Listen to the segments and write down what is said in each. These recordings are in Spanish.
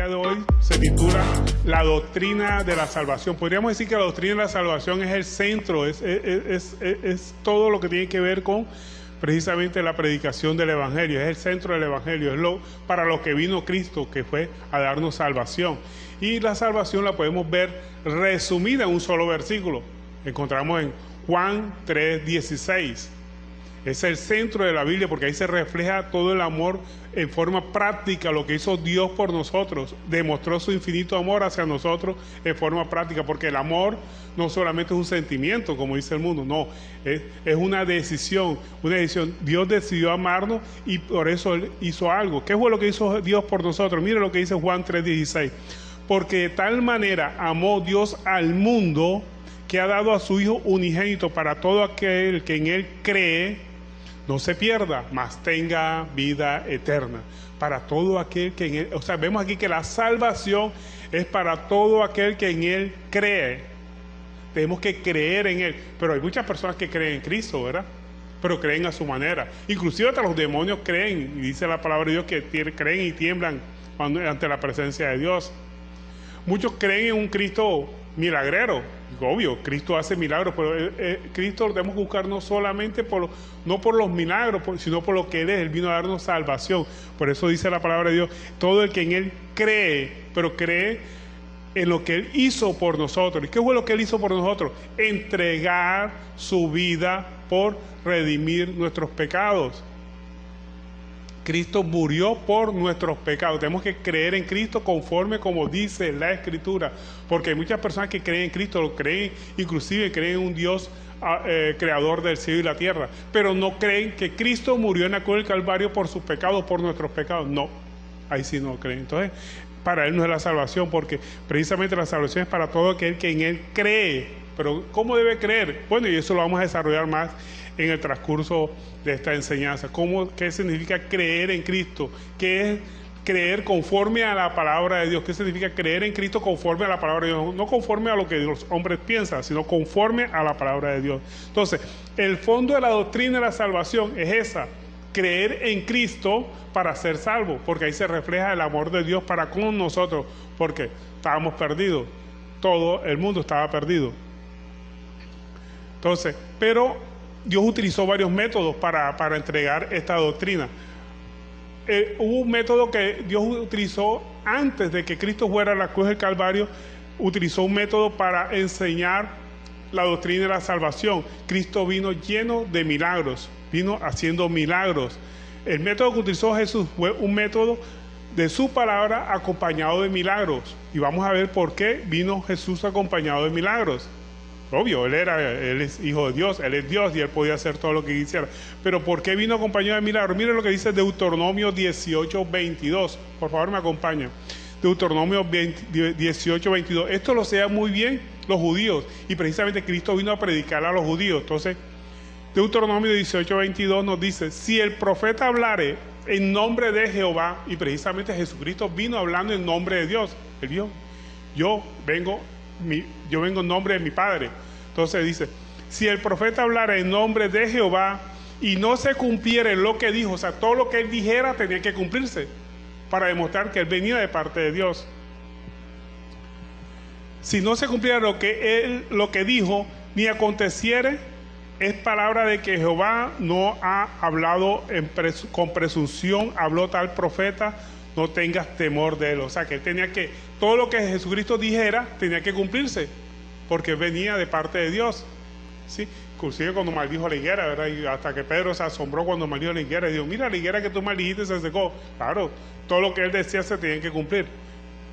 día de hoy se titula La doctrina de la salvación. Podríamos decir que la doctrina de la salvación es el centro, es todo lo que tiene que ver con precisamente la predicación del Evangelio, es el centro del Evangelio, es para lo que vino Cristo, que fue a darnos salvación. Y la salvación la podemos ver resumida en un solo versículo. Encontramos en Juan 3:16. Es el centro de la Biblia porque ahí se refleja todo el amor en forma práctica, lo que hizo Dios por nosotros. Demostró su infinito amor hacia nosotros en forma práctica, porque el amor no solamente es un sentimiento, como dice el mundo, no, es una decisión, una decisión. Dios decidió amarnos y por eso Él hizo algo. ¿Qué fue lo que hizo Dios por nosotros? Mire lo que dice Juan 3:16. Porque de tal manera amó Dios al mundo que ha dado a su Hijo unigénito para todo aquel que en Él cree, no se pierda, mas tenga vida eterna. Para todo aquel que en Él, o sea, vemos aquí que la salvación es para todo aquel que en Él cree. Tenemos que creer en Él. Pero hay muchas personas que creen en Cristo, ¿verdad? Pero creen a su manera. Inclusive hasta los demonios creen, y dice la palabra de Dios que creen y tiemblan ante la presencia de Dios. Muchos creen en un Cristo milagrero. Obvio, Cristo hace milagros, pero Cristo lo tenemos que buscar no solamente no por los milagros, sino por lo que Él es. Él vino a darnos salvación. Por eso dice la palabra de Dios, todo el que en Él cree, pero cree en lo que Él hizo por nosotros. ¿Y qué fue lo que Él hizo por nosotros? Entregar su vida por redimir nuestros pecados. Cristo murió por nuestros pecados. Tenemos que creer en Cristo conforme como dice la Escritura, porque hay muchas personas que creen en Cristo, lo creen, inclusive creen en un Dios creador del cielo y la tierra, pero no creen que Cristo murió en la cruz del Calvario por sus pecados, por nuestros pecados. No, ahí sí no creen. Entonces, para Él no es la salvación, porque precisamente la salvación es para todo aquel que en Él cree. Pero ¿cómo debe creer? Bueno, y eso lo vamos a desarrollar más en el transcurso de esta enseñanza. ¿Qué significa creer en Cristo? ¿Qué es creer conforme a la palabra de Dios? ¿Qué significa creer en Cristo conforme a la palabra de Dios? No conforme a lo que los hombres piensan, sino conforme a la palabra de Dios. Entonces, el fondo de la doctrina de la salvación es esa: creer en Cristo para ser salvo, porque ahí se refleja el amor de Dios para con nosotros, porque estábamos perdidos, todo el mundo estaba perdido. Entonces, pero Dios utilizó varios métodos para entregar esta doctrina. Hubo un método que Dios utilizó antes de que Cristo fuera a la cruz del Calvario. Utilizó un método para enseñar la doctrina de la salvación. Cristo vino lleno de milagros, vino haciendo milagros. El método que utilizó Jesús fue un método de su palabra acompañado de milagros. Y vamos a ver por qué vino Jesús acompañado de milagros. Obvio, Él es hijo de Dios, Él es Dios y Él podía hacer todo lo que quisiera. Pero ¿por qué vino acompañado de milagros? Miren lo que dice Deuteronomio 18:22. Por favor, me acompaña. Deuteronomio 18:22. Esto lo saben muy bien los judíos, y precisamente Cristo vino a predicar a los judíos. Entonces, Deuteronomio 18:22 nos dice: si el profeta hablare en nombre de Jehová, y precisamente Jesucristo vino hablando en nombre de Dios. Él dijo: yo vengo en nombre de mi Padre. Entonces dice: si el profeta hablara en nombre de Jehová y no se cumpliera lo que dijo, o sea, todo lo que él dijera tenía que cumplirse para demostrar que él venía de parte de Dios. Si no se cumpliera lo que dijo, ni aconteciere, es palabra de que Jehová no ha hablado con presunción, habló tal profeta, no tengas temor de él. O sea, que él tenía que, todo lo que Jesucristo dijera tenía que cumplirse, porque venía de parte de Dios, ¿sí? Inclusive cuando maldijo la higuera, ¿verdad? Y hasta que Pedro se asombró cuando maldijo la higuera y dijo: mira, la higuera que tú maldijiste se secó. Claro, todo lo que él decía se tenía que cumplir.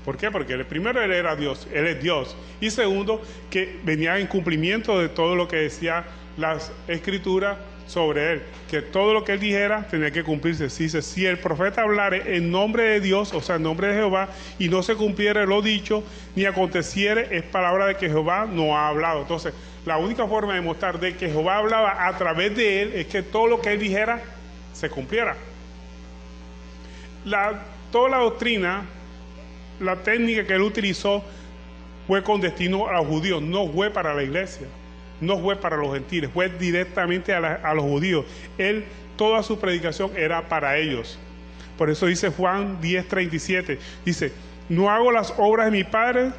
¿Por qué? Porque primero él era Dios, él es Dios. Y segundo, que venía en cumplimiento de todo lo que decía las Escrituras sobre él, que todo lo que él dijera tenía que cumplirse. Dice: si el profeta hablare en nombre de Dios, o sea, en nombre de Jehová, y no se cumpliere lo dicho, ni aconteciere, es palabra de que Jehová no ha hablado. Entonces, la única forma de mostrar de que Jehová hablaba a través de él es que todo lo que él dijera se cumpliera. Toda la doctrina, la técnica que él utilizó fue con destino a los judíos, no fue para la iglesia. No fue para los gentiles, fue directamente a los judíos. Toda su predicación era para ellos. Por eso dice Juan 10:37, dice: no hago las obras de mi Padre,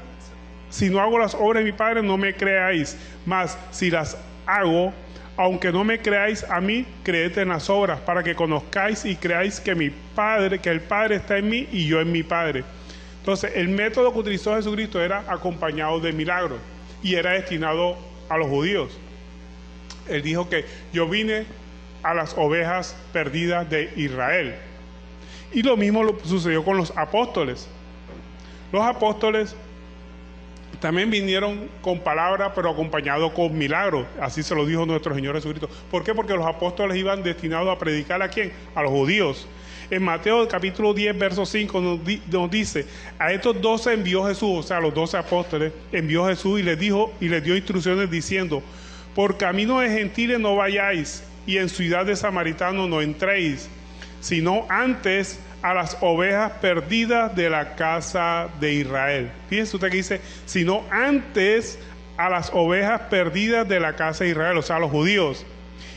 si no hago las obras de mi Padre, no me creáis. Mas si las hago, aunque no me creáis a mí, creed en las obras, para que conozcáis y creáis que el Padre está en mí y yo en mi Padre. Entonces, el método que utilizó Jesucristo era acompañado de milagros y era destinado a los judíos. Él dijo que yo vine a las ovejas perdidas de Israel. Y lo mismo sucedió con los apóstoles. Los apóstoles también vinieron con palabras, pero acompañados con milagros. Así se lo dijo nuestro Señor Jesucristo. ¿Por qué? Porque los apóstoles iban destinados a predicar ¿a quién? A los judíos. En Mateo capítulo 10, verso 5 nos dice, a estos 12 envió Jesús, o sea, a los 12 apóstoles, envió Jesús y les dio instrucciones diciendo, por camino de gentiles no vayáis, y en ciudad de samaritanos no entréis, sino antes a las ovejas perdidas de la casa de Israel. Fíjense usted que dice, sino antes a las ovejas perdidas de la casa de Israel, o sea, a los judíos.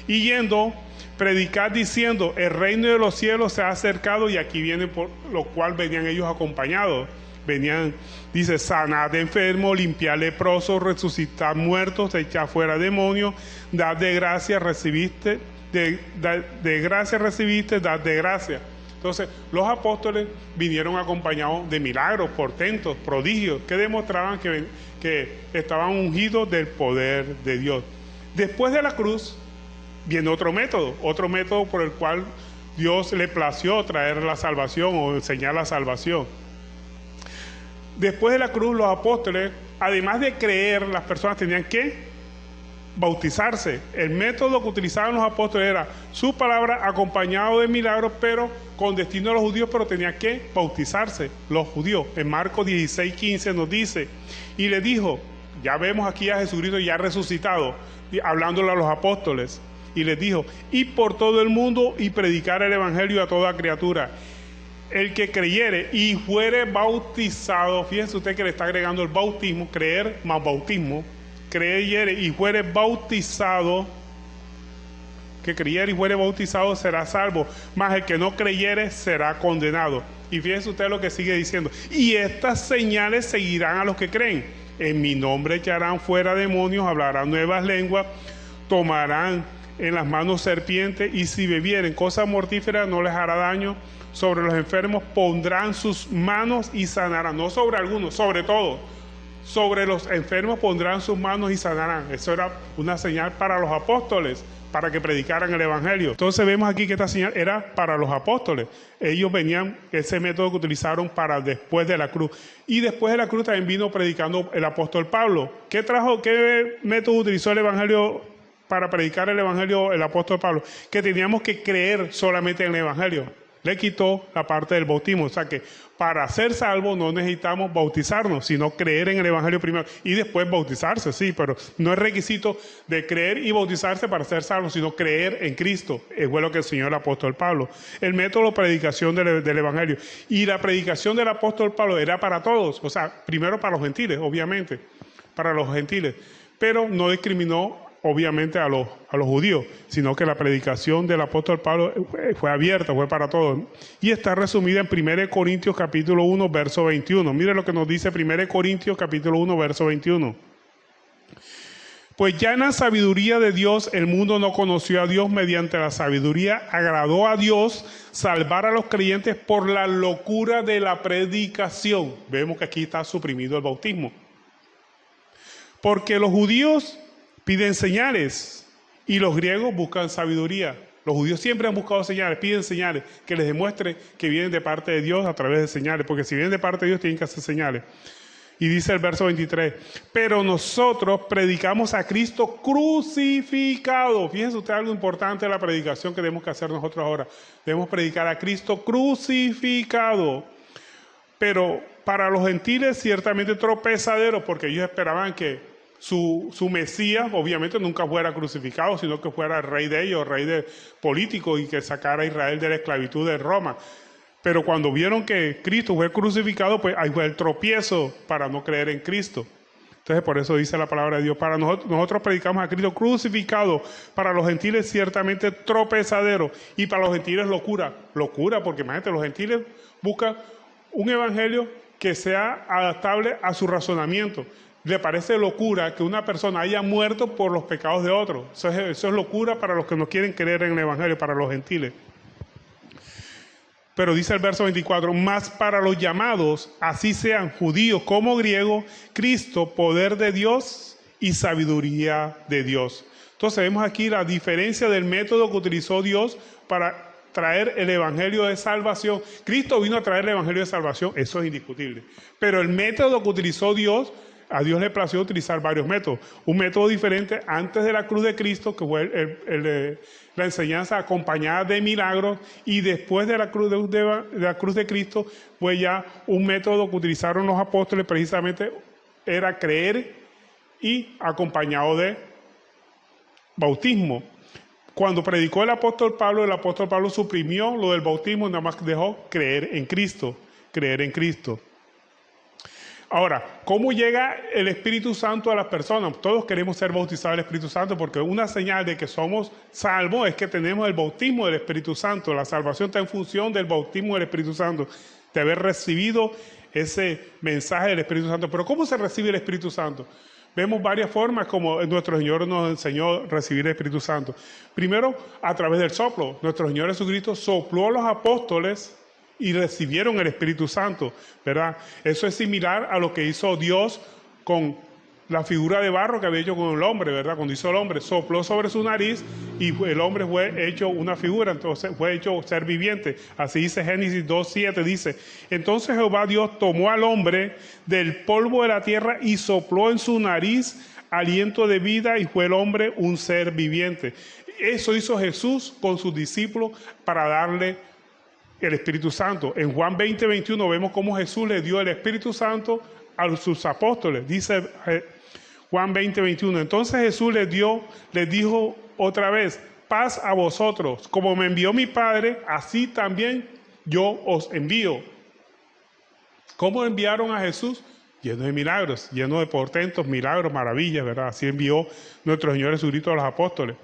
Y yendo, predicar diciendo, el reino de los cielos se ha acercado, y aquí viene por lo cual venían ellos acompañados. Venían, dice, sanad enfermos, limpiar leprosos, resucitar muertos, echar fuera demonios, dar de gracia recibiste, de gracia recibiste, dar de gracia. Entonces, los apóstoles vinieron acompañados de milagros, portentos, prodigios, que demostraban que estaban ungidos del poder de Dios. Después de la cruz, viene otro método por el cual Dios le plació traer la salvación o enseñar la salvación. Después de la cruz, los apóstoles, además de creer, las personas tenían que bautizarse. El método que utilizaban los apóstoles era su palabra acompañado de milagros, pero con destino a los judíos, pero tenían que bautizarse los judíos. En Marcos 16:15 nos dice, y le dijo, ya vemos aquí a Jesucristo ya resucitado, hablándole a los apóstoles, y les dijo, y por todo el mundo y predicar el evangelio a toda criatura. El que creyere y fuere bautizado, fíjense usted que le está agregando el bautismo, creer más bautismo, creyere y fuere bautizado, que creyere y fuere bautizado será salvo, mas el que no creyere será condenado. Y fíjense usted lo que sigue diciendo, y estas señales seguirán a los que creen, en mi nombre echarán fuera demonios, hablarán nuevas lenguas, tomarán en las manos serpientes, y si bebieren cosas mortíferas no les hará daño, sobre los enfermos pondrán sus manos y sanarán, no sobre algunos, sobre todos. Sobre los enfermos pondrán sus manos y sanarán. Eso era una señal para los apóstoles, para que predicaran el evangelio. Entonces vemos aquí que esta señal era para los apóstoles. Ellos venían, ese método que utilizaron para después de la cruz. Y después de la cruz también vino predicando el apóstol Pablo. ¿Qué método utilizó el evangelio para predicar el evangelio el apóstol Pablo? Que teníamos que creer solamente en el evangelio. Le quitó la parte del bautismo, o sea que para ser salvos no necesitamos bautizarnos, sino creer en el evangelio primero y después bautizarse, sí, pero no es requisito de creer y bautizarse para ser salvos, sino creer en Cristo. Fue lo que enseñó el apóstol Pablo. El método de predicación del evangelio. Y la predicación del apóstol Pablo era para todos, o sea, primero para los gentiles, obviamente, para los gentiles, pero no discriminó obviamente a los judíos, sino que la predicación del apóstol Pablo fue abierta, fue para todos. Y está resumida en 1 Corintios capítulo 1, verso 21. Mire lo que nos dice 1 Corintios capítulo 1, verso 21. Pues ya en la sabiduría de Dios, el mundo no conoció a Dios, mediante la sabiduría agradó a Dios salvar a los creyentes por la locura de la predicación. Vemos que aquí está suprimido el bautismo. Porque los judíos piden señales y los griegos buscan sabiduría. Los judíos siempre han buscado señales, piden señales que les demuestren que vienen de parte de Dios a través de señales, porque si vienen de parte de Dios tienen que hacer señales. Y dice el verso 23, pero nosotros predicamos a Cristo crucificado. Fíjense usted algo importante de la predicación que tenemos que hacer nosotros ahora. Debemos predicar a Cristo crucificado. Pero para los gentiles ciertamente tropezadero, porque ellos esperaban que su Mesías obviamente nunca fuera crucificado, sino que fuera el rey de ellos, rey político, y que sacara a Israel de la esclavitud de Roma. Pero cuando vieron que Cristo fue crucificado, pues ahí fue el tropiezo para no creer en Cristo. Entonces por eso dice la palabra de Dios, para nosotros predicamos a Cristo crucificado, para los gentiles ciertamente tropezadero, y para los gentiles locura, porque imagínate, los gentiles buscan un evangelio que sea adaptable a su razonamiento. Le parece locura que una persona haya muerto por los pecados de otros. Eso es locura para los que no quieren creer en el Evangelio, para los gentiles. Pero dice el verso 24, más para los llamados, así sean judíos como griegos, Cristo, poder de Dios y sabiduría de Dios. Entonces vemos aquí la diferencia del método que utilizó Dios para traer el evangelio de salvación. Cristo vino a traer el evangelio de salvación, eso es indiscutible. Pero el método que utilizó Dios, a Dios le plació utilizar varios métodos. Un método diferente antes de la cruz de Cristo, que fue la enseñanza acompañada de milagros, y después de la cruz de Cristo, fue ya un método que utilizaron los apóstoles, precisamente era creer y acompañado de bautismo. Cuando predicó el apóstol Pablo suprimió lo del bautismo, nada más dejó creer en Cristo, creer en Cristo. Ahora, ¿cómo llega el Espíritu Santo a las personas? Todos queremos ser bautizados del Espíritu Santo porque una señal de que somos salvos es que tenemos el bautismo del Espíritu Santo. La salvación está en función del bautismo del Espíritu Santo, de haber recibido ese mensaje del Espíritu Santo. Pero ¿cómo se recibe el Espíritu Santo? Vemos varias formas como nuestro Señor nos enseñó a recibir el Espíritu Santo. Primero, a través del soplo. Nuestro Señor Jesucristo sopló a los apóstoles y recibieron el Espíritu Santo, ¿verdad? Eso es similar a lo que hizo Dios con la figura de barro que había hecho con el hombre, ¿verdad? Cuando hizo el hombre, sopló sobre su nariz y el hombre fue hecho una figura, entonces fue hecho ser viviente. Así dice Génesis 2:7, dice, entonces Jehová Dios tomó al hombre del polvo de la tierra y sopló en su nariz aliento de vida y fue el hombre un ser viviente. Eso hizo Jesús con sus discípulos para darle el Espíritu Santo. En Juan 20:21 vemos cómo Jesús le dio el Espíritu Santo a sus apóstoles. Dice Juan 20:21. Entonces Jesús les dijo otra vez, paz a vosotros. Como me envió mi Padre, así también yo os envío. ¿Cómo enviaron a Jesús? Lleno de milagros, lleno de portentos, milagros, maravillas, ¿verdad? Así envió nuestro Señor Jesucristo a los apóstoles.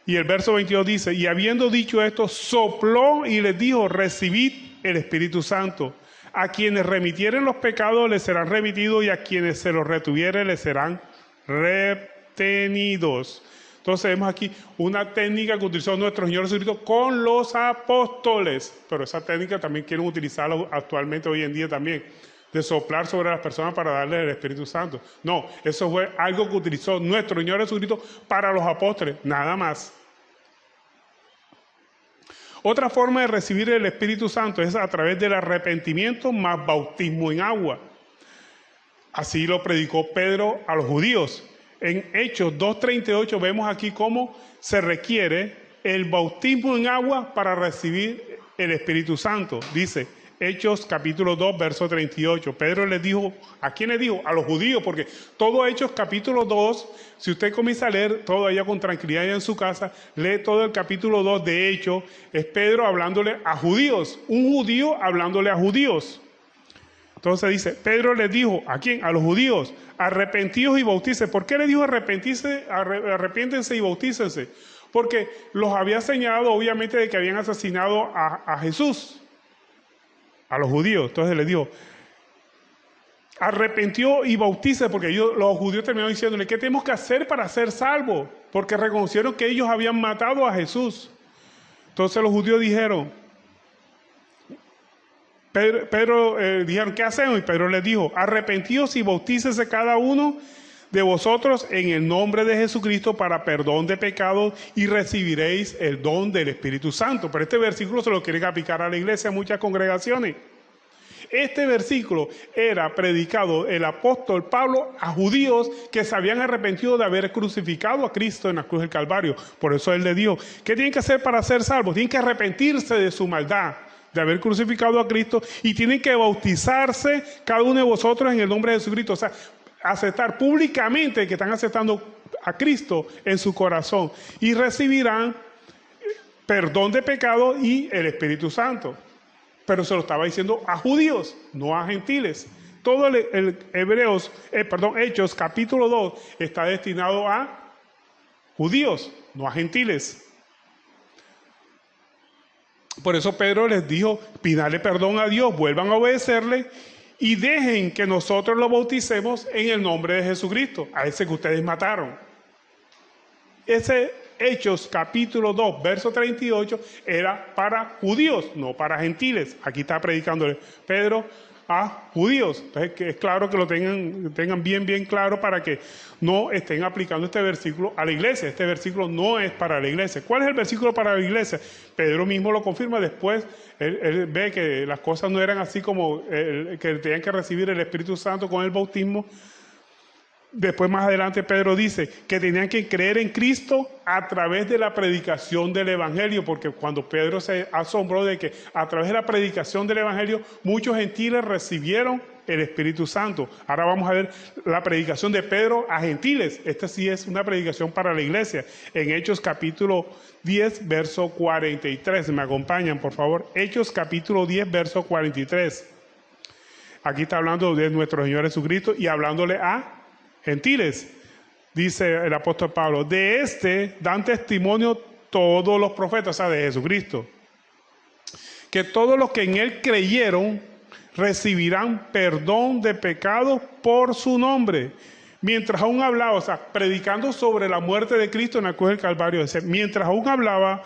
Y el verso 22 dice, y habiendo dicho esto, sopló y les dijo, recibid el Espíritu Santo. A quienes remitieren los pecados les serán remitidos y a quienes se los retuvieren les serán retenidos. Entonces vemos aquí una técnica que utilizó nuestro Señor Jesucristo con los apóstoles. Pero esa técnica también quieren utilizarla actualmente hoy en día también, de soplar sobre las personas para darles el Espíritu Santo. No, eso fue algo que utilizó nuestro Señor Jesucristo para los apóstoles, nada más. Otra forma de recibir el Espíritu Santo es a través del arrepentimiento más bautismo en agua. Así lo predicó Pedro a los judíos. En Hechos 2:38 vemos aquí cómo se requiere el bautismo en agua para recibir el Espíritu Santo. Dice Hechos capítulo 2, verso 38. Pedro les dijo, ¿a quién les dijo? A los judíos, porque todo Hechos capítulo 2, si usted comienza a leer todo allá con tranquilidad allá en su casa, lee todo el capítulo 2 de Hechos, es Pedro hablándole a judíos, un judío hablándole a judíos. Entonces dice, Pedro les dijo, ¿a quién? A los judíos, arrepentíos y bautícense. ¿Por qué les dijo arrepiéntense y bautícense? Porque los había señalado obviamente de que habían asesinado a Jesús, a los judíos. Entonces les dijo, arrepentió y bautícense, porque los judíos terminaron diciéndole, ¿qué tenemos que hacer para ser salvos? Porque reconocieron que ellos habían matado a Jesús. Entonces los judíos dijeron, dijeron, ¿qué hacemos? Y Pedro les dijo, arrepentíos y bautícense cada uno de vosotros en el nombre de Jesucristo para perdón de pecados y recibiréis el don del Espíritu Santo. Pero este versículo se lo quieren aplicar a la iglesia, a muchas congregaciones. Este versículo era predicado el apóstol Pablo a judíos que se habían arrepentido de haber crucificado a Cristo en la cruz del Calvario. Por eso él le dijo, ¿qué tienen que hacer para ser salvos? Tienen que arrepentirse de su maldad, de haber crucificado a Cristo, y tienen que bautizarse cada uno de vosotros en el nombre de Jesucristo. O sea, aceptar públicamente que están aceptando a Cristo en su corazón y recibirán perdón de pecado y el Espíritu Santo. Pero se lo estaba diciendo a judíos, no a gentiles. Todo Hechos capítulo 2 está destinado a judíos, no a gentiles. Por eso Pedro les dijo, pídale perdón a Dios, vuelvan a obedecerle y dejen que nosotros lo bauticemos en el nombre de Jesucristo, a ese que ustedes mataron. Ese Hechos capítulo 2, verso 38, era para judíos, no para gentiles. Aquí está predicándole Pedro a judíos. Entonces, que es claro que lo tengan bien claro para que no estén aplicando este versículo a la iglesia. Este versículo no es para la iglesia. ¿Cuál es el versículo para la iglesia? Pedro mismo lo confirma después. Él ve que las cosas no eran así como que tenían que recibir el Espíritu Santo con el bautismo. Después, más adelante, Pedro dice que tenían que creer en Cristo a través de la predicación del Evangelio, porque cuando Pedro se asombró de que a través de la predicación del Evangelio muchos gentiles recibieron el Espíritu Santo. Ahora vamos a ver la predicación de Pedro a gentiles. Esta sí es una predicación para la iglesia. En Hechos capítulo 10, verso 43. ¿Me acompañan, por favor? Hechos capítulo 10, verso 43. Aquí está hablando de nuestro Señor Jesucristo y hablándole a gentiles. Dice el apóstol Pablo, de este dan testimonio todos los profetas, o sea, de Jesucristo, que todos los que en él creyeron recibirán perdón de pecados por su nombre. Mientras aún hablaba, o sea, predicando sobre la muerte de Cristo en la cruz del Calvario, mientras aún hablaba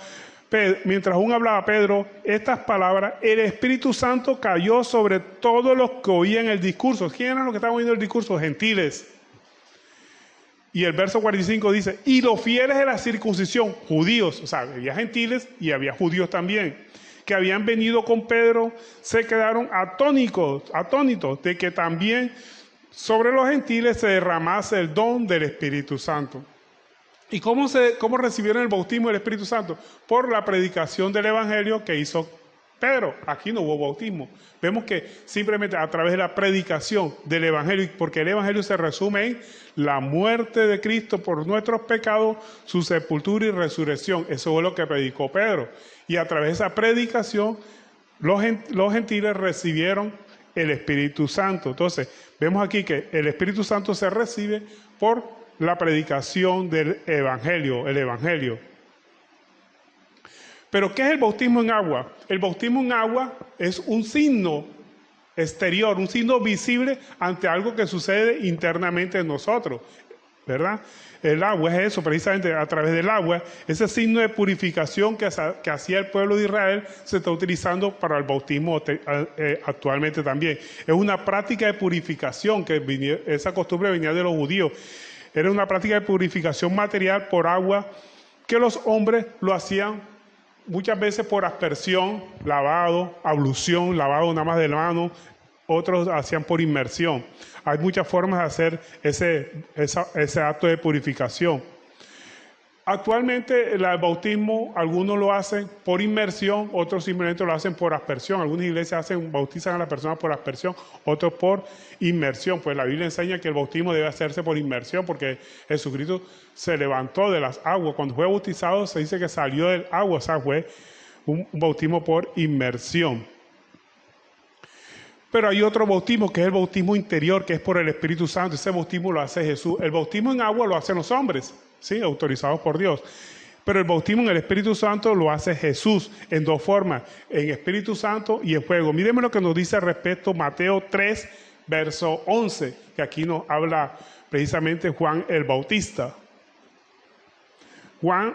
Pedro estas palabras, el Espíritu Santo cayó sobre todos los que oían el discurso. ¿Quién eran los que estaban oyendo el discurso? Gentiles. Y el verso 45 dice, y los fieles de la circuncisión, judíos, o sea, había gentiles y había judíos también, que habían venido con Pedro, se quedaron atónitos de que también sobre los gentiles se derramase el don del Espíritu Santo. ¿Y cómo recibieron el bautismo del Espíritu Santo? Por la predicación del Evangelio que hizo Pedro. Aquí no hubo bautismo. Vemos que simplemente a través de la predicación del Evangelio, porque el Evangelio se resume en la muerte de Cristo por nuestros pecados, su sepultura y resurrección. Eso fue lo que predicó Pedro. Y a través de esa predicación, los gentiles recibieron el Espíritu Santo. Entonces, vemos aquí que el Espíritu Santo se recibe por la predicación del Evangelio, el Evangelio. Pero, ¿qué es el bautismo en agua? El bautismo en agua es un signo exterior, un signo visible ante algo que sucede internamente en nosotros, ¿verdad? El agua es eso, precisamente a través del agua, ese signo de purificación que hacía el pueblo de Israel se está utilizando para el bautismo actualmente también. Es una práctica de purificación, esa costumbre venía de los judíos. Era una práctica de purificación material por agua que los hombres lo hacían muchas veces por aspersión, lavado, ablución, lavado nada más de la mano, otros hacían por inmersión. Hay muchas formas de hacer ese acto de purificación. Actualmente el bautismo, algunos lo hacen por inmersión, otros simplemente lo hacen por aspersión. Algunas iglesias bautizan a las personas por aspersión, otros por inmersión. Pues la Biblia enseña que el bautismo debe hacerse por inmersión porque Jesucristo se levantó de las aguas. Cuando fue bautizado se dice que salió del agua, o sea, fue un bautismo por inmersión. Pero hay otro bautismo que es el bautismo interior, que es por el Espíritu Santo. Ese bautismo lo hace Jesús. El bautismo en agua lo hacen los hombres, ¿sí? Autorizados por Dios. Pero el bautismo en el Espíritu Santo lo hace Jesús en dos formas, en Espíritu Santo y en fuego. Mírenme lo que nos dice al respecto Mateo 3, verso 11, que aquí nos habla precisamente Juan el Bautista.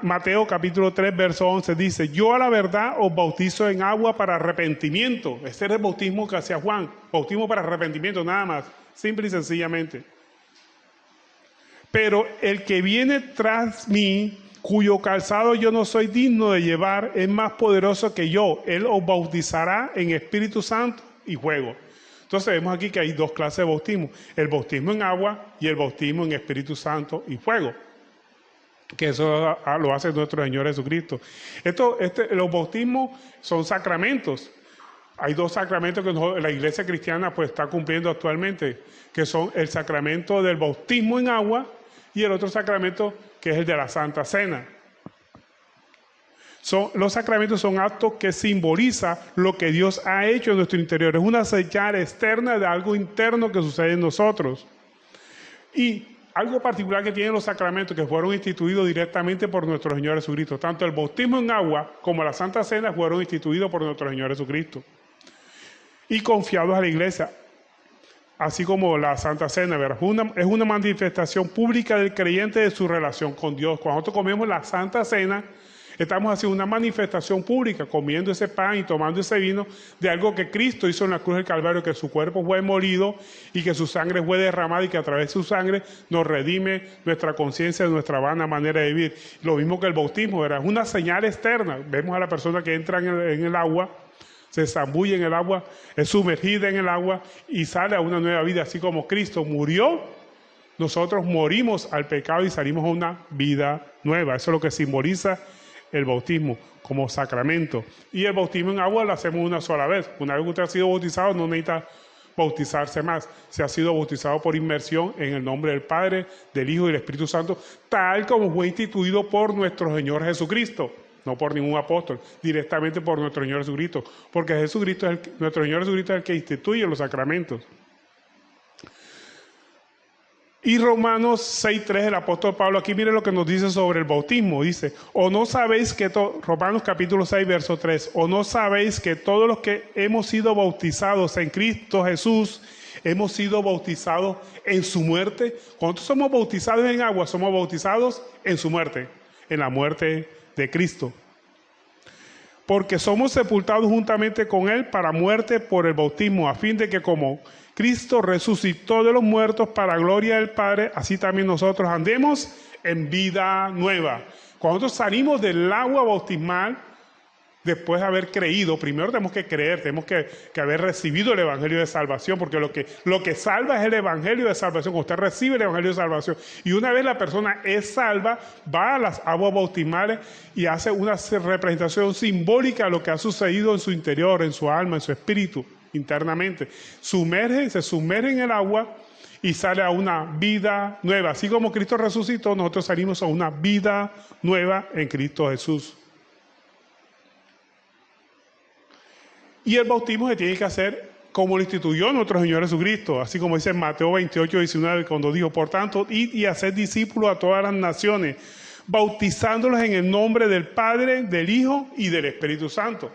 Mateo capítulo 3, verso 11 dice, yo a la verdad os bautizo en agua para arrepentimiento. Ese era el bautismo que hacía Juan, bautismo para arrepentimiento, nada más, simple y sencillamente. Pero el que viene tras mí, cuyo calzado yo no soy digno de llevar, es más poderoso que yo. Él os bautizará en Espíritu Santo y fuego. Entonces vemos aquí que hay dos clases de bautismo, el bautismo en agua y el bautismo en Espíritu Santo y fuego, que eso lo hace nuestro Señor Jesucristo. Los bautismos son sacramentos. Hay dos sacramentos que la iglesia cristiana pues está cumpliendo actualmente, que son el sacramento del bautismo en agua y el otro sacramento que es el de la Santa Cena. Los sacramentos son actos que simbolizan lo que Dios ha hecho en nuestro interior. Es una señal externa de algo interno que sucede en nosotros. Y algo particular que tienen los sacramentos que fueron instituidos directamente por nuestro Señor Jesucristo. Tanto el bautismo en agua como la Santa Cena fueron instituidos por nuestro Señor Jesucristo y confiados a la iglesia. así como la Santa Cena, ¿verdad? Es una manifestación pública del creyente de su relación con Dios. Cuando nosotros comemos la Santa Cena, estamos haciendo una manifestación pública, comiendo ese pan y tomando ese vino de algo que Cristo hizo en la cruz del Calvario, que su cuerpo fue molido y que su sangre fue derramada y que a través de su sangre nos redime nuestra conciencia de nuestra vana manera de vivir. Lo mismo que el bautismo, ¿verdad? Es una señal externa. Vemos a la persona que entra en el agua, se zambulle en el agua, es sumergida en el agua y sale a una nueva vida. Así como Cristo murió, nosotros morimos al pecado y salimos a una vida nueva. Eso es lo que simboliza el bautismo como sacramento. Y el bautismo en agua lo hacemos una sola vez. Una vez que usted ha sido bautizado, no necesita bautizarse más. Se ha sido bautizado por inmersión en el nombre del Padre, del Hijo y del Espíritu Santo, tal como fue instituido por nuestro Señor Jesucristo. No por ningún apóstol, directamente por nuestro Señor Jesucristo, porque nuestro Señor Jesucristo es el que instituye los sacramentos. Y Romanos 6.3, el apóstol Pablo, aquí mire lo que nos dice sobre el bautismo, dice, o no sabéis que, Romanos capítulo 6, verso 3, o no sabéis que todos los que hemos sido bautizados en Cristo Jesús, hemos sido bautizados en su muerte. Cuando somos bautizados en agua, somos bautizados en su muerte, en la muerte de Cristo, porque somos sepultados juntamente con Él para muerte por el bautismo, a fin de que como Cristo resucitó de los muertos para gloria del Padre, así también nosotros andemos en vida nueva. Cuando nosotros salimos del agua bautismal, después de haber creído, primero tenemos que creer, tenemos que haber recibido el Evangelio de Salvación, porque lo que salva es el Evangelio de Salvación. Cuando usted recibe el Evangelio de Salvación y una vez la persona es salva, va a las aguas bautismales y hace una representación simbólica de lo que ha sucedido en su interior, en su alma, en su espíritu, internamente. Se sumerge en el agua y sale a una vida nueva. Así como Cristo resucitó, nosotros salimos a una vida nueva en Cristo Jesús. Y el bautismo se tiene que hacer como lo instituyó nuestro Señor Jesucristo, así como dice en Mateo 28:19, cuando dijo, por tanto, id y haced discípulos a todas las naciones, bautizándolos en el nombre del Padre, del Hijo y del Espíritu Santo.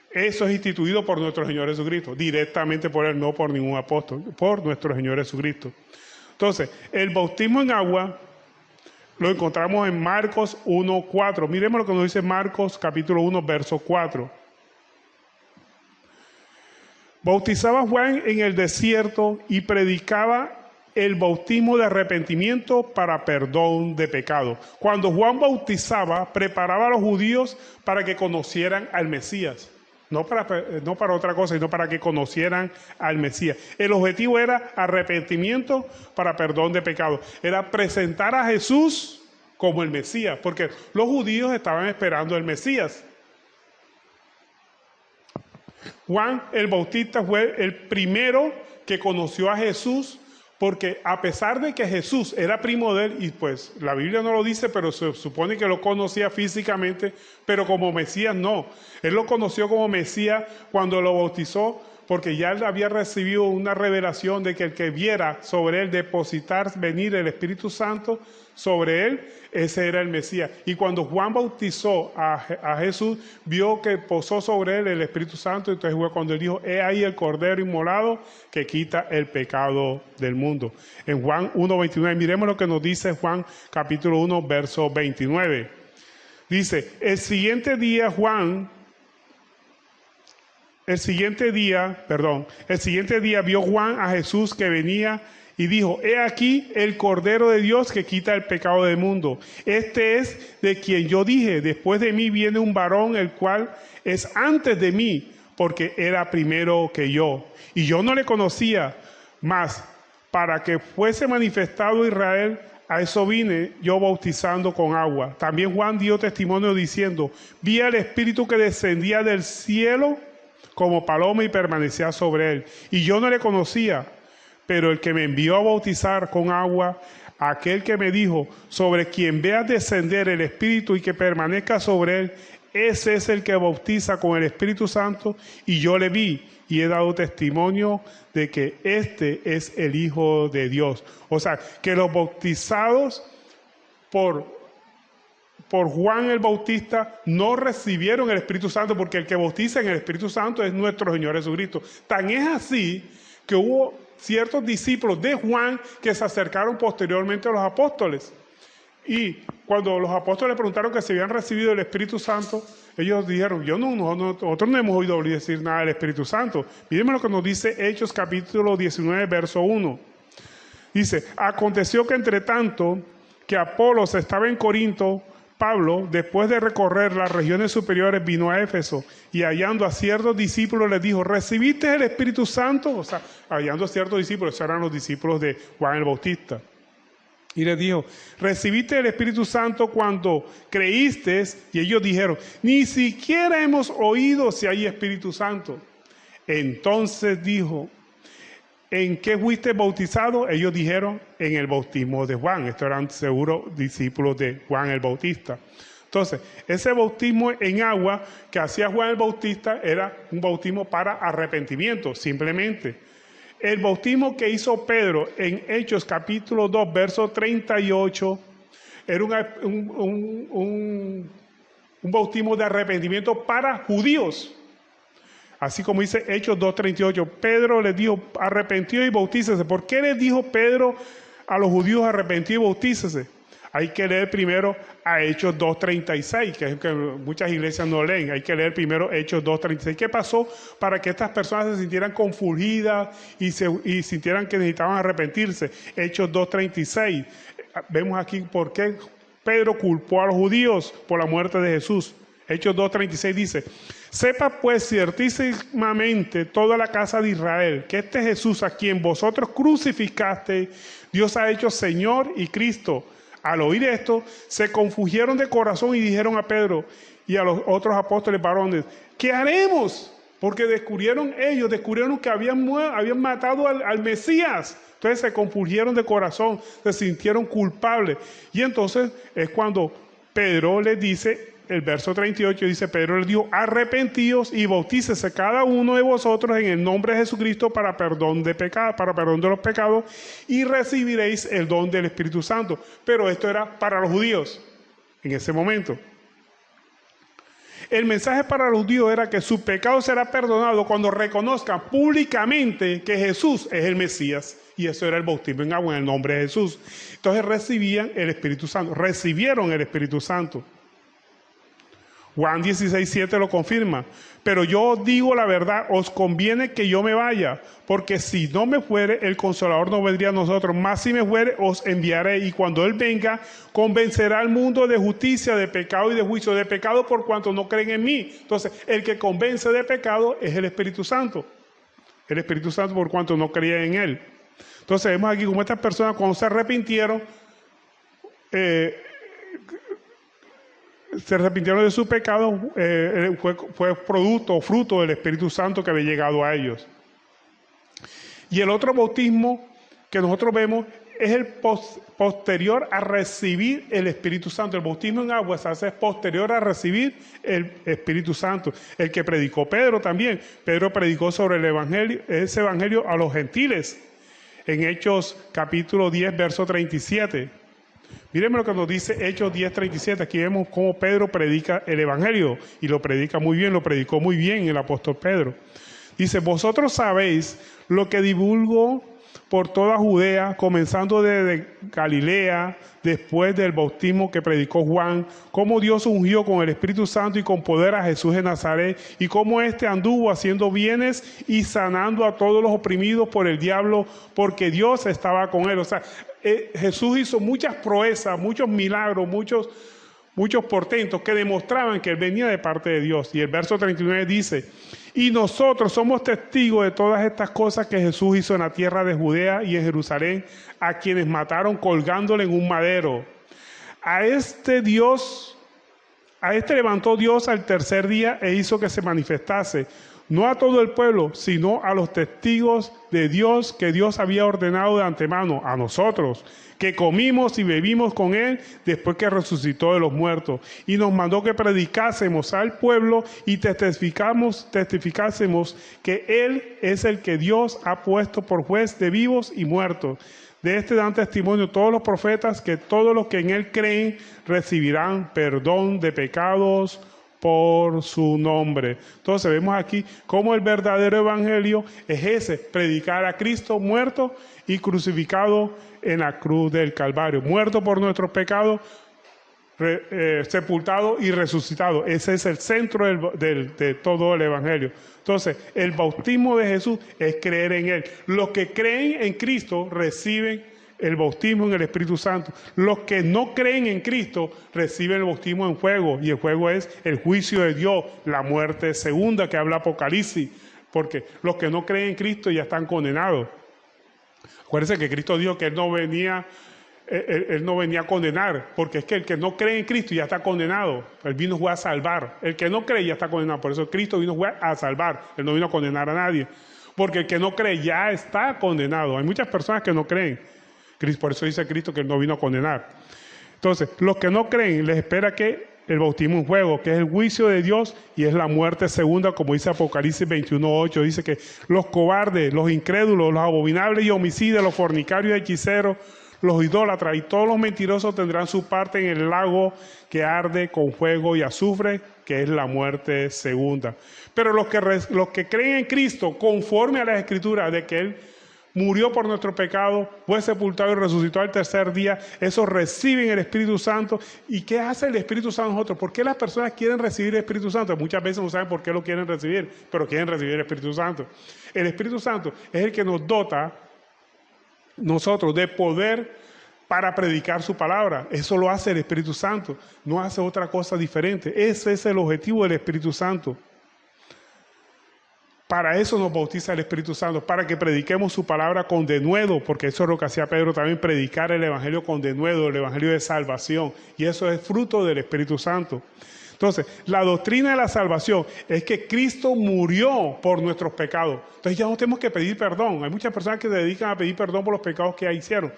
Eso es instituido por nuestro Señor Jesucristo, directamente por Él, no por ningún apóstol, por nuestro Señor Jesucristo. Entonces, el bautismo en agua lo encontramos en Marcos 1:4. Miremos lo que nos dice Marcos capítulo 1, verso 4. Bautizaba Juan en el desierto y predicaba el bautismo de arrepentimiento para perdón de pecado. Cuando Juan bautizaba, preparaba a los judíos para que conocieran al Mesías. No para otra cosa, sino para que conocieran al Mesías. El objetivo era arrepentimiento para perdón de pecado. Era presentar a Jesús como el Mesías, porque los judíos estaban esperando el Mesías. Juan el Bautista fue el primero que conoció a Jesús, porque a pesar de que Jesús era primo de él, y pues la Biblia no lo dice, pero se supone que lo conocía físicamente, pero como Mesías no. Él lo conoció como Mesías cuando lo bautizó, porque ya él había recibido una revelación de que el que viera sobre él depositar, venir el Espíritu Santo sobre él, ese era el Mesías. Y cuando Juan bautizó a Jesús, vio que posó sobre él el Espíritu Santo, entonces fue cuando él dijo, he ahí el Cordero inmolado que quita el pecado del mundo. En Juan 1:29, miremos lo que nos dice Juan capítulo 1, verso 29. Dice, el siguiente día vio Juan a Jesús que venía y dijo, he aquí el Cordero de Dios que quita el pecado del mundo. Este es de quien yo dije, después de mí viene un varón, el cual es antes de mí, porque era primero que yo. Y yo no le conocía, mas para que fuese manifestado Israel, a eso vine yo bautizando con agua. También Juan dio testimonio diciendo, vi al Espíritu que descendía del cielo como paloma y permanecía sobre él. Y yo no le conocía, pero el que me envió a bautizar con agua, aquel que me dijo, sobre quien veas descender el Espíritu y que permanezca sobre él, ese es el que bautiza con el Espíritu Santo, y yo le vi y he dado testimonio de que este es el Hijo de Dios. O sea, que los bautizados por Juan el Bautista no recibieron el Espíritu Santo, porque el que bautiza en el Espíritu Santo es nuestro Señor Jesucristo. Tan es así que hubo ciertos discípulos de Juan que se acercaron posteriormente a los apóstoles. Y cuando los apóstoles preguntaron que se habían recibido el Espíritu Santo, ellos dijeron, nosotros no hemos oído decir nada del Espíritu Santo. Miren lo que nos dice Hechos capítulo 19, verso 1. Dice, aconteció que entre tanto que Apolos estaba en Corinto, Pablo, después de recorrer las regiones superiores, vino a Éfeso y hallando a ciertos discípulos les dijo, ¿recibiste el Espíritu Santo? O sea, hallando a ciertos discípulos, esos eran los discípulos de Juan el Bautista. Y les dijo, ¿recibiste el Espíritu Santo cuando creíste? Y ellos dijeron, ni siquiera hemos oído si hay Espíritu Santo. Entonces dijo, ¿en qué fuiste bautizado? Ellos dijeron, en el bautismo de Juan. Estos eran seguro discípulos de Juan el Bautista. Entonces, ese bautismo en agua que hacía Juan el Bautista era un bautismo para arrepentimiento, simplemente. El bautismo que hizo Pedro en Hechos capítulo 2, verso 38, era un bautismo de arrepentimiento para judíos. Así como dice Hechos 2:38, Pedro les dijo, arrepentido y bautícese. ¿Por qué les dijo Pedro a los judíos arrepentido y bautícese? Hay que leer primero a Hechos 2:36, que es que muchas iglesias no leen. Hay que leer primero Hechos 2:36. ¿Qué pasó para que estas personas se sintieran confundidas y sintieran que necesitaban arrepentirse? Hechos 2:36. Vemos aquí por qué Pedro culpó a los judíos por la muerte de Jesús. Hechos 2:36 dice, sepa pues ciertísimamente toda la casa de Israel, que este Jesús a quien vosotros crucificaste, Dios ha hecho Señor y Cristo. Al oír esto, se confundieron de corazón y dijeron a Pedro y a los otros apóstoles varones, ¿qué haremos? Porque descubrieron que habían matado al Mesías. Entonces se confundieron de corazón, se sintieron culpables. Y entonces es cuando Pedro les dice, el verso 38 dice, Pedro les dijo, arrepentíos y bautícese cada uno de vosotros en el nombre de Jesucristo para perdón de los pecados y recibiréis el don del Espíritu Santo. Pero esto era para los judíos en ese momento. El mensaje para los judíos era que su pecado será perdonado cuando reconozcan públicamente que Jesús es el Mesías. Y eso era el bautismo en agua en el nombre de Jesús. Entonces recibían el Espíritu Santo, recibieron el Espíritu Santo. Juan 16:7 lo confirma. Pero yo os digo la verdad, os conviene que yo me vaya, porque si no me fuere, el Consolador no vendría a nosotros, mas si me fuere, os enviaré, y cuando Él venga, convencerá al mundo de justicia, de pecado y de juicio. De pecado por cuanto no creen en mí. Entonces, el que convence de pecado es el Espíritu Santo. El Espíritu Santo por cuanto no creía en Él. Entonces, vemos aquí como estas personas cuando se arrepintieron, de su pecado, fue producto o fruto del Espíritu Santo que había llegado a ellos. Y el otro bautismo que nosotros vemos es el posterior a recibir el Espíritu Santo. El bautismo en agua se hace posterior a recibir el Espíritu Santo. El que predicó Pedro también. Pedro predicó sobre ese evangelio a los gentiles. En Hechos capítulo 10, verso 37. Mírenme lo que nos dice Hechos 10:37. Aquí vemos cómo Pedro predica el Evangelio. Y lo predica muy bien, lo predicó muy bien el apóstol Pedro. Dice, vosotros sabéis lo que divulgó por toda Judea, comenzando desde Galilea, después del bautismo que predicó Juan, cómo Dios ungió con el Espíritu Santo y con poder a Jesús de Nazaret, y cómo éste anduvo haciendo bienes y sanando a todos los oprimidos por el diablo, porque Dios estaba con él. O sea, Jesús hizo muchas proezas, muchos milagros, muchos portentos que demostraban que Él venía de parte de Dios. Y el verso 39 dice, y nosotros somos testigos de todas estas cosas que Jesús hizo en la tierra de Judea y en Jerusalén, a quienes mataron colgándole en un madero. A este levantó Dios al tercer día e hizo que se manifestase, no a todo el pueblo, sino a los testigos de Dios que Dios había ordenado de antemano, a nosotros, que comimos y bebimos con Él después que resucitó de los muertos. Y nos mandó que predicásemos al pueblo y testificásemos que Él es el que Dios ha puesto por juez de vivos y muertos. De este dan testimonio todos los profetas, que todos los que en Él creen recibirán perdón de pecados por su nombre. Entonces vemos aquí cómo el verdadero evangelio es ese, predicar a Cristo muerto y crucificado en la cruz del Calvario, muerto por nuestros pecados, sepultado y resucitado. Ese es el centro de todo el evangelio. Entonces, el bautismo de Jesús es creer en Él. Los que creen en Cristo reciben el bautismo en el Espíritu Santo. Los que no creen en Cristo reciben el bautismo en fuego, y el fuego es el juicio de Dios, la muerte segunda que habla Apocalipsis, porque los que no creen en Cristo ya están condenados. Acuérdense que Cristo dijo que Él no venía a condenar, porque es que el que no cree en Cristo ya está condenado. Él vino a salvar. El que no cree ya está condenado. Por eso Cristo vino a salvar. Él no vino a condenar a nadie, porque el que no cree ya está condenado. Hay muchas personas que no creen. Por eso dice Cristo que Él no vino a condenar. Entonces, los que no creen, les espera que el bautismo en fuego, que es el juicio de Dios y es la muerte segunda, como dice Apocalipsis 21:8. Dice que los cobardes, los incrédulos, los abominables y homicidas, los fornicarios y hechiceros, los idólatras y todos los mentirosos tendrán su parte en el lago que arde con fuego y azufre, que es la muerte segunda. Pero los que creen en Cristo, conforme a las Escrituras de que Él murió por nuestro pecado, fue sepultado y resucitó al tercer día, esos reciben el Espíritu Santo. ¿Y qué hace el Espíritu Santo en nosotros? ¿Por qué las personas quieren recibir el Espíritu Santo? Muchas veces no saben por qué lo quieren recibir, pero quieren recibir el Espíritu Santo. El Espíritu Santo es el que nos dota nosotros de poder para predicar su palabra. Eso lo hace el Espíritu Santo, no hace otra cosa diferente. Ese es el objetivo del Espíritu Santo. Para eso nos bautiza el Espíritu Santo, para que prediquemos su palabra con denuedo, porque eso es lo que hacía Pedro también, predicar el Evangelio con denuedo, el Evangelio de salvación, y eso es fruto del Espíritu Santo. Entonces, la doctrina de la salvación es que Cristo murió por nuestros pecados. Entonces ya no tenemos que pedir perdón. Hay muchas personas que se dedican a pedir perdón por los pecados que ya hicieron.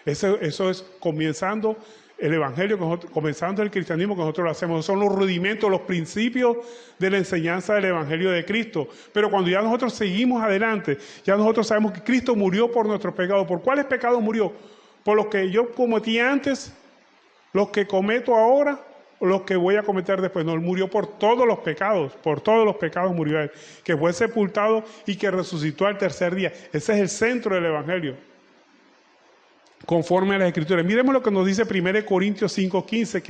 Eso es comenzando el evangelio, comenzando el cristianismo que nosotros lo hacemos. Son los rudimentos, los principios de la enseñanza del evangelio de Cristo. Pero cuando ya nosotros seguimos adelante, ya nosotros sabemos que Cristo murió por nuestros pecados. ¿Por cuáles pecados murió? Por los que yo cometí antes, los que cometo ahora, o los que voy a cometer después. No, Él murió por todos los pecados murió Él, que fue sepultado y que resucitó al tercer día. Ese es el centro del evangelio, conforme a las Escrituras. Miremos lo que nos dice 1 Corintios 5:15,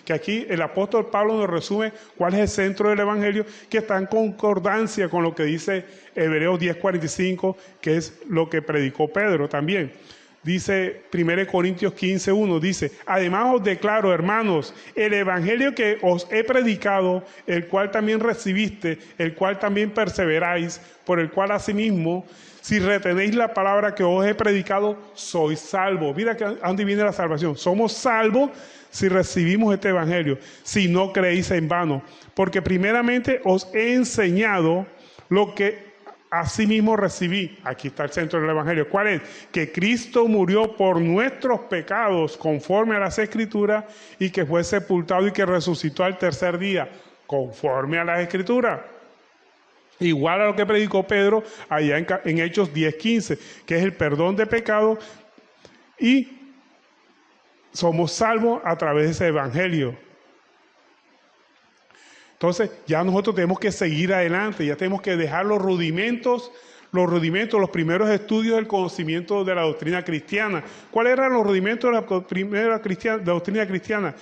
que aquí el apóstol Pablo nos resume cuál es el centro del evangelio, que está en concordancia con lo que dice Hebreos 10:45, que es lo que predicó Pedro también. Dice 1 Corintios 15:1, dice: además os declaro, hermanos, el evangelio que os he predicado, el cual también recibiste, el cual también perseveráis, por el cual asimismo, si retenéis la palabra que os he predicado, sois salvos. Mira que a dónde viene la salvación. Somos salvos si recibimos este evangelio, si no creéis en vano. Porque primeramente os he enseñado lo que asimismo recibí. Aquí está el centro del evangelio. ¿Cuál es? Que Cristo murió por nuestros pecados conforme a las Escrituras, y que fue sepultado y que resucitó al tercer día conforme a las Escrituras. Igual a lo que predicó Pedro allá en Hechos 10:15, que es el perdón de pecados, y somos salvos a través de ese evangelio. Entonces ya nosotros tenemos que seguir adelante, ya tenemos que dejar los rudimentos, los primeros estudios del conocimiento de la doctrina cristiana. ¿Cuáles eran los rudimentos de la primera doctrina cristiana?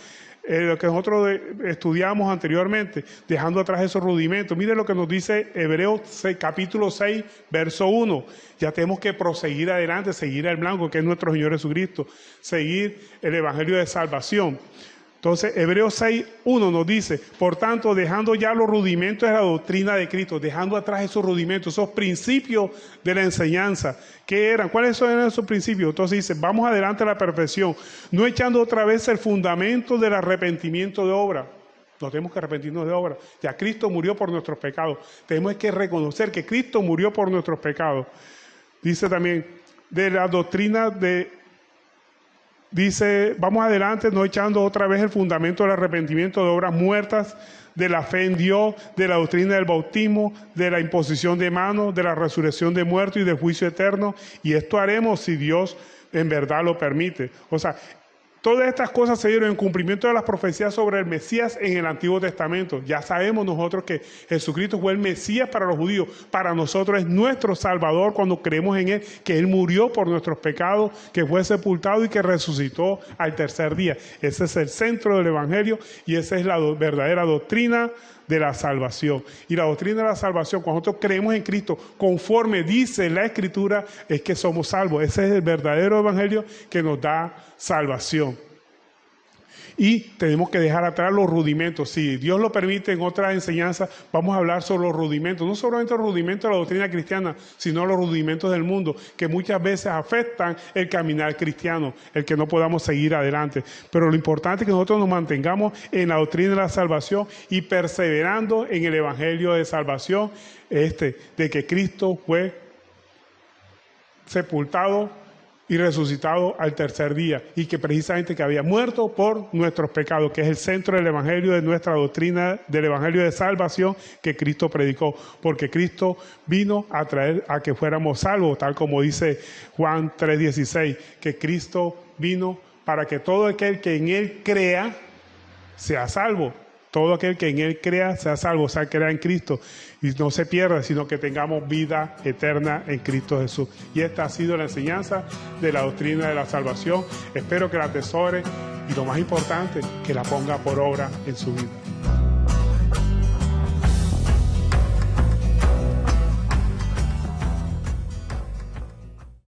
Lo que nosotros estudiamos anteriormente, dejando atrás esos rudimentos. Mire lo que nos dice Hebreos capítulo 6, verso 1. Ya tenemos que proseguir adelante, seguir al blanco, que es nuestro Señor Jesucristo, seguir el evangelio de salvación. Entonces, Hebreos 6:1 nos dice: por tanto, dejando ya los rudimentos de la doctrina de Cristo, dejando atrás esos rudimentos, esos principios de la enseñanza, ¿qué eran? ¿Cuáles eran esos principios? Entonces dice: vamos adelante a la perfección, no echando otra vez el fundamento del arrepentimiento de obra. No tenemos que arrepentirnos de obra. Ya Cristo murió por nuestros pecados. Tenemos que reconocer que Cristo murió por nuestros pecados. Dice también, de la doctrina dice, vamos adelante, no echando otra vez el fundamento del arrepentimiento de obras muertas, de la fe en Dios, de la doctrina del bautismo, de la imposición de manos, de la resurrección de muertos y del juicio eterno. Y esto haremos si Dios en verdad lo permite. O sea, Todas estas cosas se dieron en cumplimiento de las profecías sobre el Mesías en el Antiguo Testamento. Ya sabemos nosotros que Jesucristo fue el Mesías para los judíos. Para nosotros es nuestro Salvador cuando creemos en Él, que Él murió por nuestros pecados, que fue sepultado y que resucitó al tercer día. Ese es el centro del Evangelio y esa es la verdadera doctrina de la salvación. Y la doctrina de la salvación, cuando nosotros creemos en Cristo, conforme dice la Escritura, es que somos salvos. Ese es el verdadero evangelio que nos da salvación. Y tenemos que dejar atrás los rudimentos. Si Dios lo permite, en otra enseñanza vamos a hablar sobre los rudimentos. No solamente los rudimentos de la doctrina cristiana, sino los rudimentos del mundo, que muchas veces afectan el caminar cristiano, el que no podamos seguir adelante. Pero lo importante es que nosotros nos mantengamos en la doctrina de la salvación y perseverando en el evangelio de salvación, de que Cristo fue sepultado y resucitado al tercer día, y que precisamente que había muerto por nuestros pecados, que es el centro del evangelio, de nuestra doctrina del evangelio de salvación que Cristo predicó, porque Cristo vino a traer a que fuéramos salvos, tal como dice Juan 3:16, que Cristo vino para que todo aquel que en Él crea sea salvo. Todo aquel que en Él crea sea salvo, o sea, crea en Cristo y no se pierda, sino que tengamos vida eterna en Cristo Jesús. Y esta ha sido la enseñanza de la doctrina de la salvación. Espero que la atesore y, lo más importante, que la ponga por obra en su vida.